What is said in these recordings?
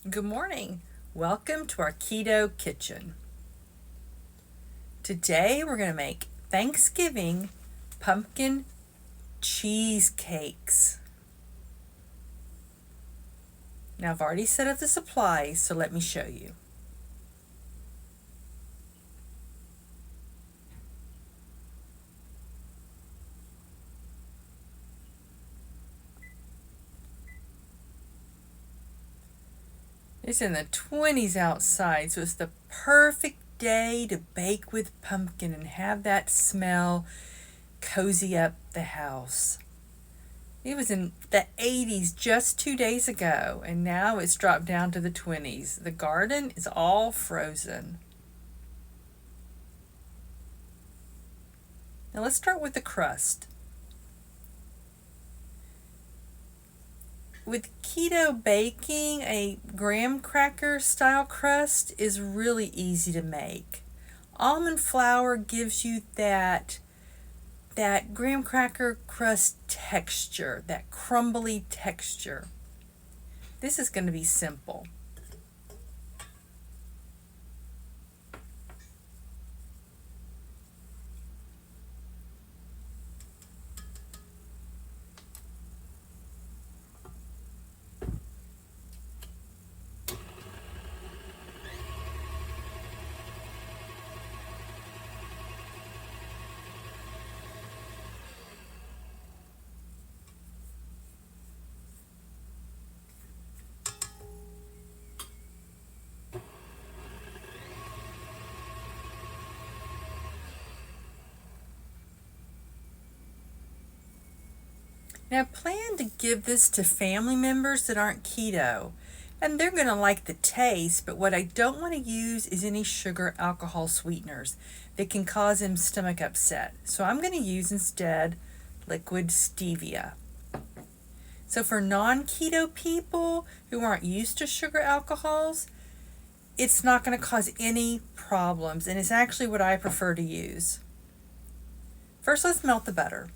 Good morning. Welcome to our Keto Kitchen. Today we're going to make Thanksgiving pumpkin cheesecakes. Now I've already set up the supplies, so let me show you. It's in the 20s outside, so it's the perfect day to bake with pumpkin and have that smell cozy up the house. It was in the 80s just 2 days ago, and now it's dropped down to the 20s. The garden is all frozen. Now let's start with the crust. With keto baking, a graham cracker style crust is really easy to make. Almond flour gives you that graham cracker crust texture, that crumbly texture. This is going to be simple. Now I plan to give this to family members that aren't keto, and they're going to like the taste, but what I don't want to use is any sugar alcohol sweeteners that can cause them stomach upset. So I'm going to use instead liquid stevia. So for non-keto people who aren't used to sugar alcohols, it's not going to cause any problems, and it's actually what I prefer to use. First, let's melt the butter.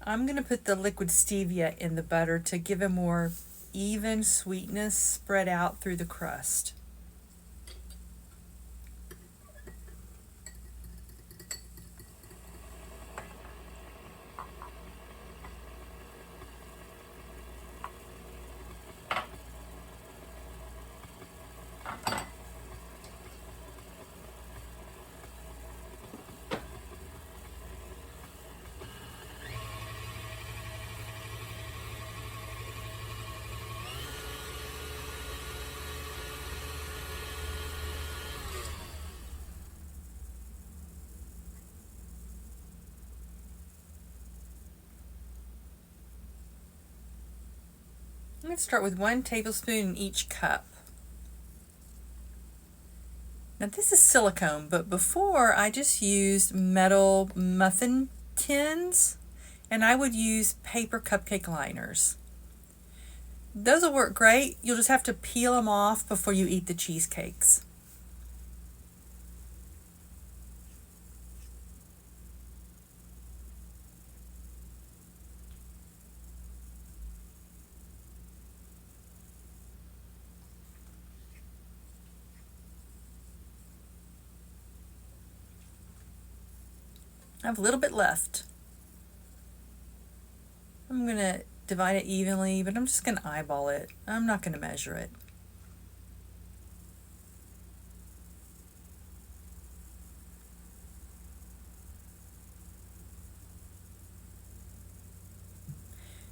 I'm going to put the liquid stevia in the butter to give a more even sweetness spread out through the crust. I'm going to start with 1 tablespoon in each cup. Now this is silicone, but before I just used metal muffin tins, and I would use paper cupcake liners. Those will work great. You'll just have to peel them off before you eat the cheesecakes. I have a little bit left. I'm going to divide it evenly, but I'm just going to eyeball it. I'm not going to measure it.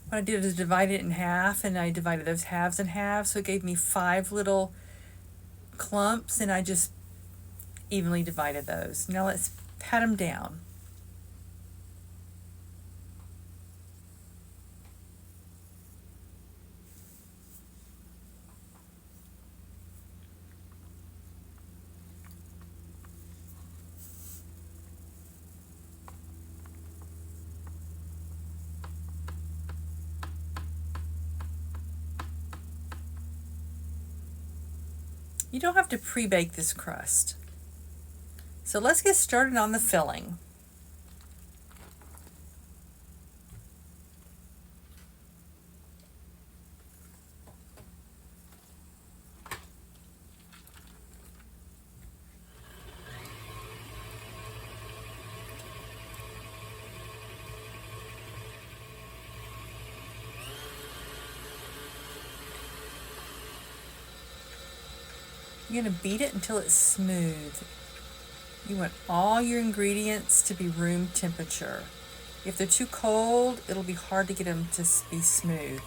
What I did is divide it in half, and I divided those halves in half, so it gave me 5 little clumps, and I just evenly divided those. Now let's pat them down. You don't have to pre-bake this crust. So let's get started on the filling. You're going to beat it until it's smooth. You want all your ingredients to be room temperature. If they're too cold, it'll be hard to get them to be smooth.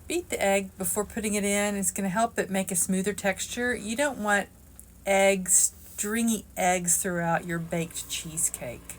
Beat the egg before putting it in. It's going to help it make a smoother texture. You don't want stringy eggs throughout your baked cheesecake.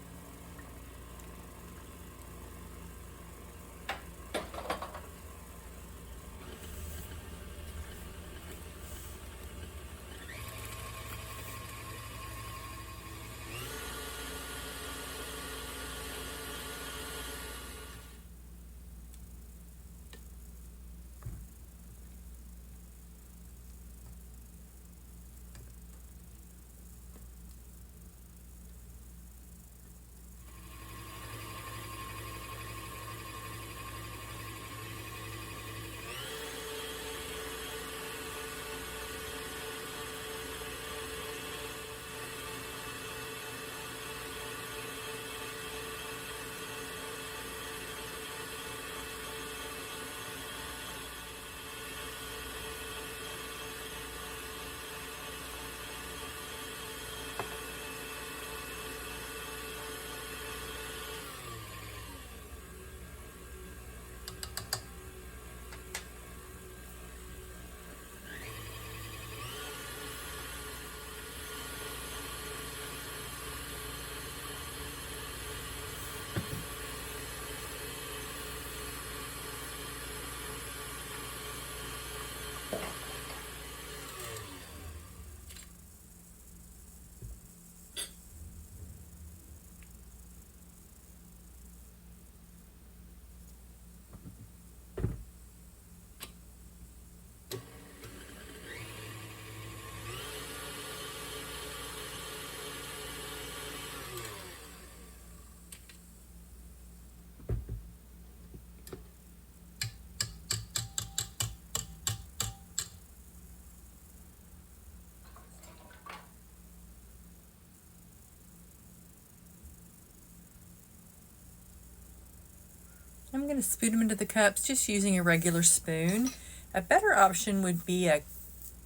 I'm going to spoon them into the cups just using a regular spoon. A better option would be a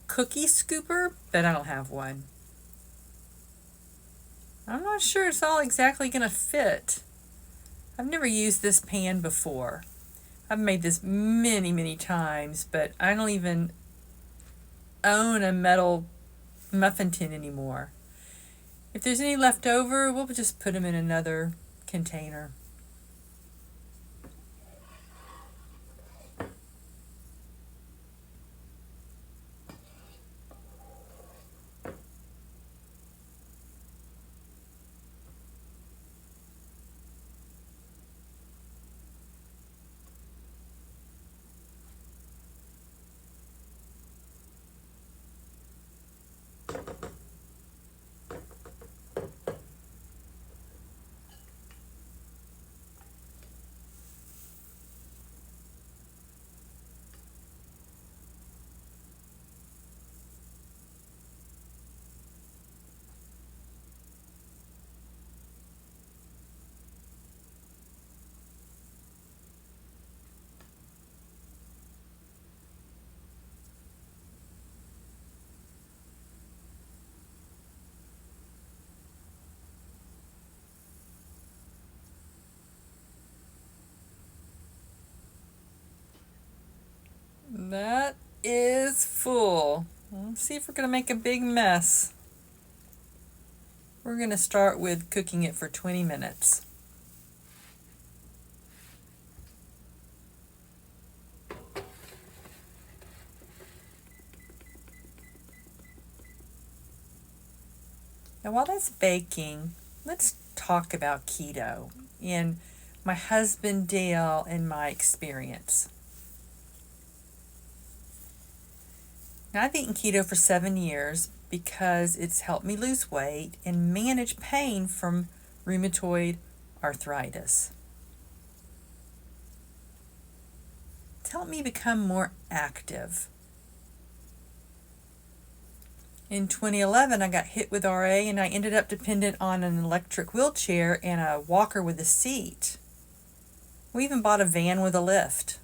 cookie scooper, but I don't have one. I'm not sure it's all exactly going to fit. I've never used this pan before. I've made this many times, but I don't even own a metal muffin tin anymore. If there's any left over, we'll just put them in another container. That is full. Let's see if we're going to make a big mess. We're going to start with cooking it for 20 minutes. Now while that's baking, let's talk about keto and my husband Dale and my experience. Now I've eaten keto for 7 years because it's helped me lose weight and manage pain from rheumatoid arthritis. It's helped me become more active. In 2011, I got hit with RA and I ended up dependent on an electric wheelchair and a walker with a seat. We even bought a van with a lift.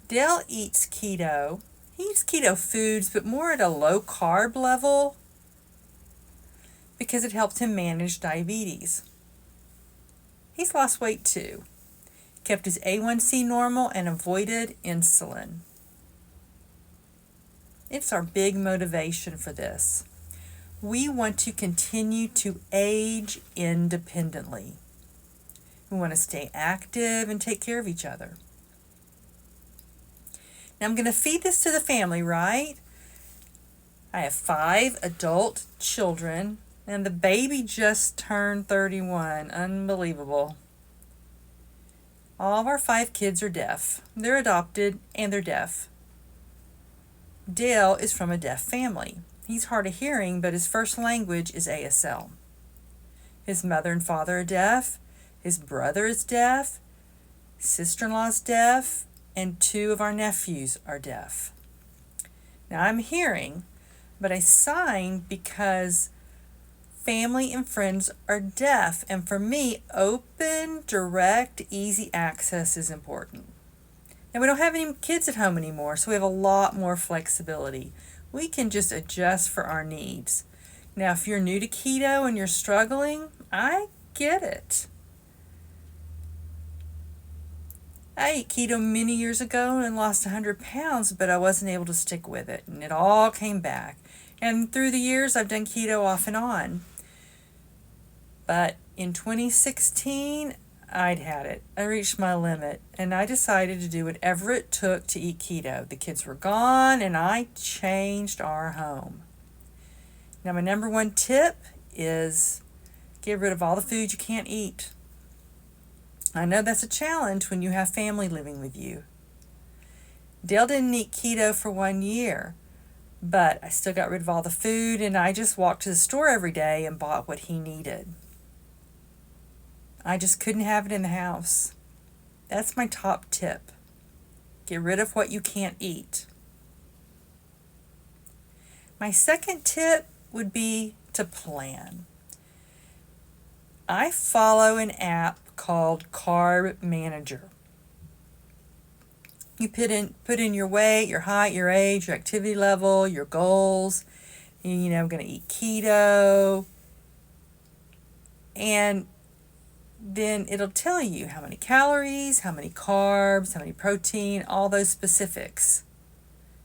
Dale eats keto. He eats keto foods, but more at a low carb level because it helps him manage diabetes. He's lost weight too, kept his A1C normal and avoided insulin. It's our big motivation for this. We want to continue to age independently. We want to stay active and take care of each other. Now I'm going to feed this to the family, right? I have 5 adult children, and the baby just turned 31. Unbelievable. All of our 5 kids are deaf. They're adopted and they're deaf. Dale is from a deaf family. He's hard of hearing, but his first language is ASL. His mother and father are deaf. His brother is deaf. Sister-in-law is deaf. And 2 of our nephews are deaf. Now I'm hearing, but I signed because family and friends are deaf. And for me, open, direct, easy access is important. And we don't have any kids at home anymore, so we have a lot more flexibility. We can just adjust for our needs. Now, if you're new to keto and you're struggling, I get it. I ate keto many years ago and lost 100 pounds, but I wasn't able to stick with it, and it all came back. And through the years, I've done keto off and on. But in 2016, I'd had it. I reached my limit, and I decided to do whatever it took to eat keto. The kids were gone, and I changed our home. Now, my number 1 tip is get rid of all the food you can't eat. I know that's a challenge when you have family living with you. Dale didn't eat keto for 1 year, but I still got rid of all the food, and I just walked to the store every day and bought what he needed. I just couldn't have it in the house. That's my top tip. Get rid of what you can't eat. My second tip would be to plan. I follow an app called Carb Manager. You put in your weight, your height, your age, your activity level, your goals. I'm going to eat keto. And then it'll tell you how many calories, how many carbs, how many protein, all those specifics.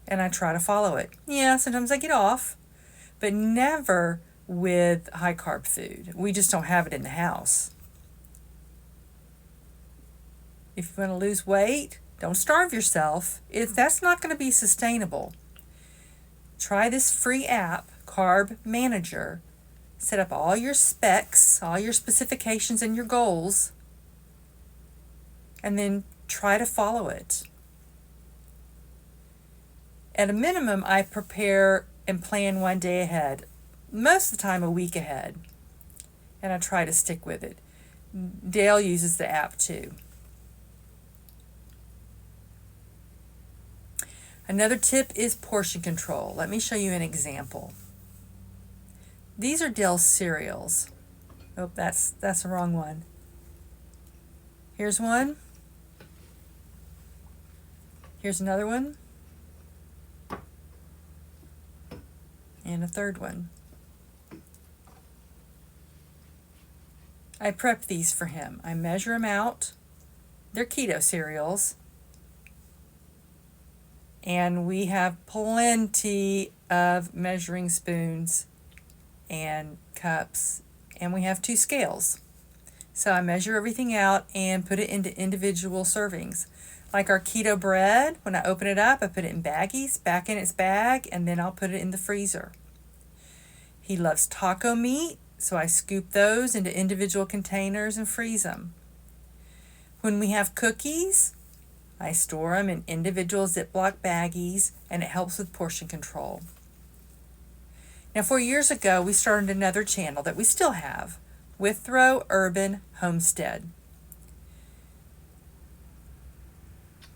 And I try to follow it. Yeah, sometimes I get off, but never with high carb food. We just don't have it in the house. If you want to lose weight, don't starve yourself. If that's not going to be sustainable, try this free app, Carb Manager. Set up all your specs, all your specifications and your goals, and then try to follow it. At a minimum, I prepare and plan 1 day ahead, most of the time a week ahead, and I try to stick with it. Dale uses the app too. Another tip is portion control. Let me show you an example. These are Dale's cereals. Oh, that's the wrong one. Here's one. Here's another one. And a third one. I prep these for him. I measure them out. They're keto cereals. And we have plenty of measuring spoons and cups, and we have 2 scales. So I measure everything out and put it into individual servings. Like our keto bread, when I open it up, I put it in baggies, back in its bag, and then I'll put it in the freezer. He loves taco meat, so I scoop those into individual containers and freeze them. When we have cookies, I store them in individual Ziploc baggies, and it helps with portion control. Now, 4 years ago, we started another channel that we still have, Withrow Urban Homestead.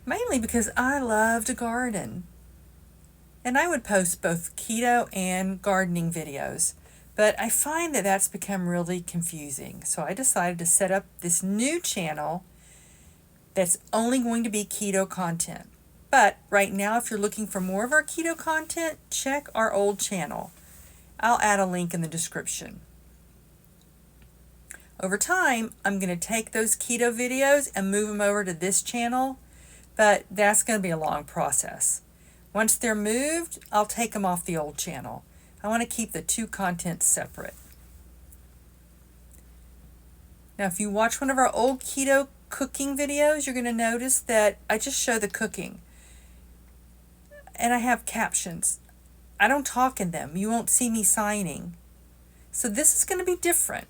Mainly because I love to garden. And I would post both keto and gardening videos, but I find that that's become really confusing. So I decided to set up this new channel that's only going to be keto content. But right now, if you're looking for more of our keto content, check our old channel. I'll add a link in the description. Over time, I'm going to take those keto videos and move them over to this channel, but that's going to be a long process. Once they're moved, I'll take them off the old channel. I want to keep the two contents separate. Now, if you watch one of our old keto cooking videos, you're going to notice that I just show the cooking. And I have captions. I don't talk in them. You won't see me signing. So this is going to be different.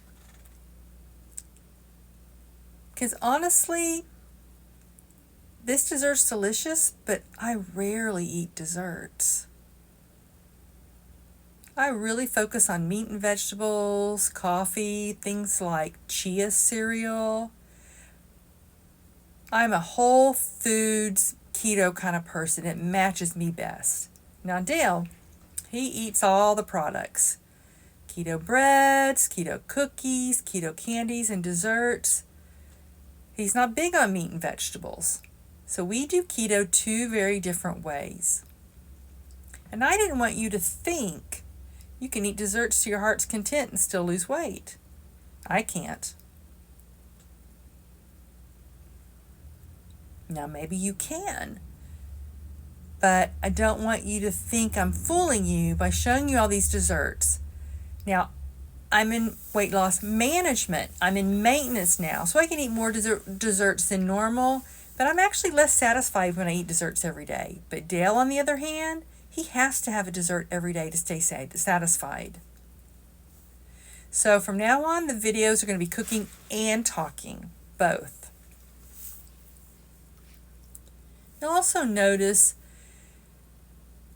Because honestly, this dessert's delicious, but I rarely eat desserts. I really focus on meat and vegetables, coffee, things like chia cereal. I'm a whole foods keto kind of person. It matches me best. Now Dale, he eats all the products. Keto breads, keto cookies, keto candies, and desserts. He's not big on meat and vegetables. So we do keto two very different ways. And I didn't want you to think you can eat desserts to your heart's content and still lose weight. I can't. Now maybe you can. But I don't want you to think I'm fooling you by showing you all these desserts. Now, I'm in weight loss management. I'm in maintenance now, so I can eat more desserts than normal, but I'm actually less satisfied when I eat desserts every day. But Dale, on the other hand, he has to have a dessert every day to stay satisfied. So from now on, the videos are going to be cooking and talking, both. You'll also notice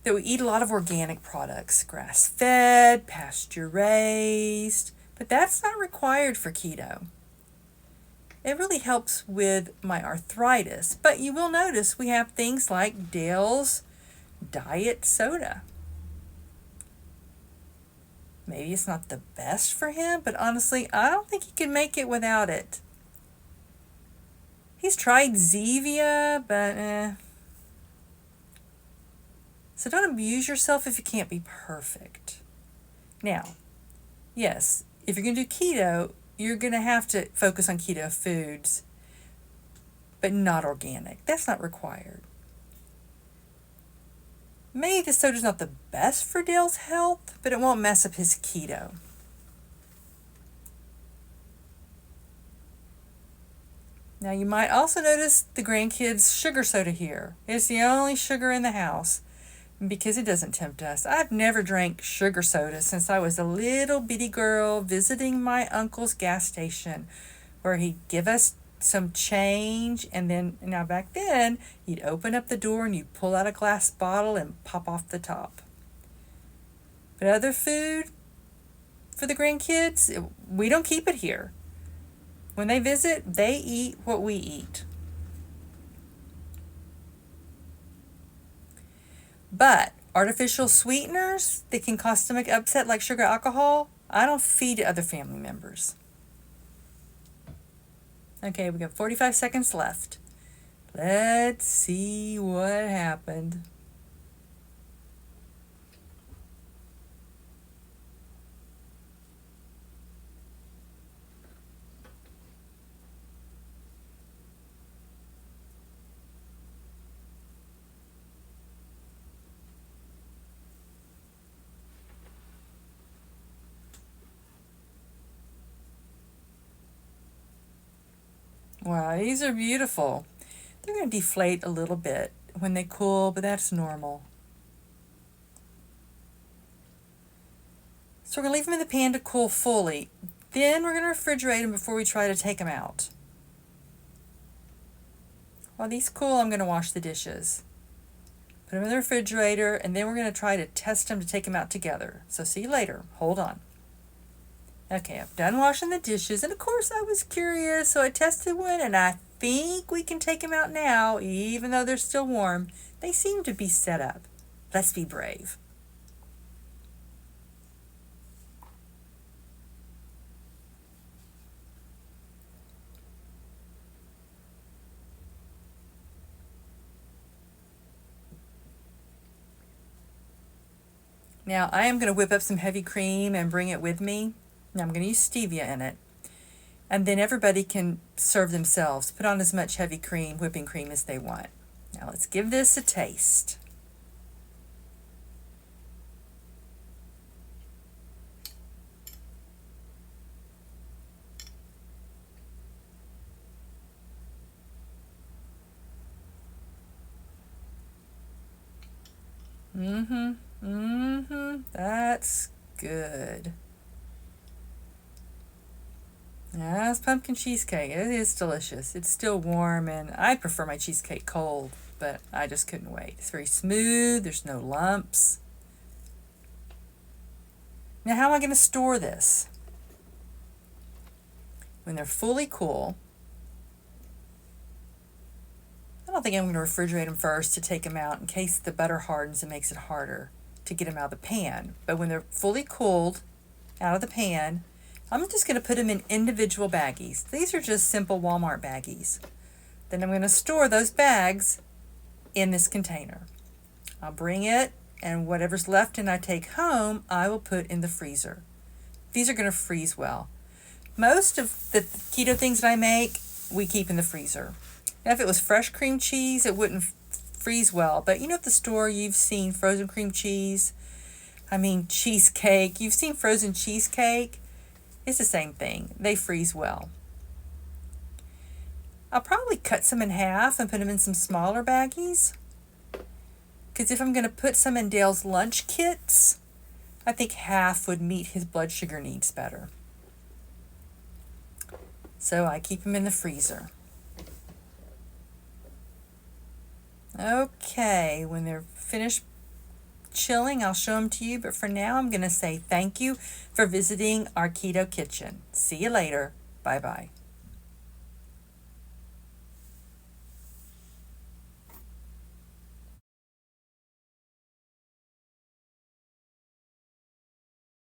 that we eat a lot of organic products, grass-fed, pasture-raised, but that's not required for keto. It really helps with my arthritis, but you will notice we have things like Dale's diet soda. Maybe it's not the best for him, but honestly, I don't think he can make it without it. He's tried Zevia, but So don't abuse yourself if you can't be perfect. Now, yes, if you're going to do keto, you're going to have to focus on keto foods, but not organic. That's not required. Maybe the soda's not the best for Dale's health, but it won't mess up his keto. Now you might also notice the grandkids' sugar soda here. It's the only sugar in the house because it doesn't tempt us. I've never drank sugar soda since I was a little bitty girl visiting my uncle's gas station where he'd give us some change, and then, now back then, you'd open up the door and you'd pull out a glass bottle and pop off the top. But other food for the grandkids, we don't keep it here. When they visit, they eat what we eat. But artificial sweeteners that can cause stomach upset like sugar alcohol, I don't feed to other family members. Okay, we got 45 seconds left. Let's see what happened. Wow, these are beautiful. They're going to deflate a little bit when they cool, but that's normal. So we're going to leave them in the pan to cool fully. Then we're going to refrigerate them before we try to take them out. While these cool, I'm going to wash the dishes. Put them in the refrigerator, and then we're going to try to test them to take them out together. So see you later. Hold on. Okay, I've done washing the dishes, and of course I was curious, so I tested one, and I think we can take them out now, even though they're still warm. They seem to be set up. Let's be brave. Now I am going to whip up some heavy cream and bring it with me. Now I'm going to use stevia in it. And then everybody can serve themselves. Put on as much heavy cream, whipping cream as they want. Now let's give this a taste. That's good. That's pumpkin cheesecake. It is delicious. It's still warm, and I prefer my cheesecake cold, but I just couldn't wait. It's very smooth. There's no lumps. Now, how am I going to store this? When they're fully cool, I don't think I'm going to refrigerate them first to take them out in case the butter hardens and makes it harder to get them out of the pan. But when they're fully cooled out of the pan, I'm just going to put them in individual baggies. These are just simple Walmart baggies. Then I'm going to store those bags in this container. I'll bring it, and whatever's left and I take home, I will put in the freezer. These are going to freeze well. Most of the keto things that I make, we keep in the freezer. Now, if it was fresh cream cheese, it wouldn't freeze well. But you know, at the store, you've seen frozen cream cheese. Cheesecake. You've seen frozen cheesecake. It's the same thing. They freeze well. I'll probably cut some in half and put them in some smaller baggies. Because if I'm going to put some in Dale's lunch kits, I think half would meet his blood sugar needs better. So I keep them in the freezer. Okay, when they're finished chilling, I'll show them to you. But for now, I'm going to say thank you for visiting our keto kitchen. See you later. Bye-bye.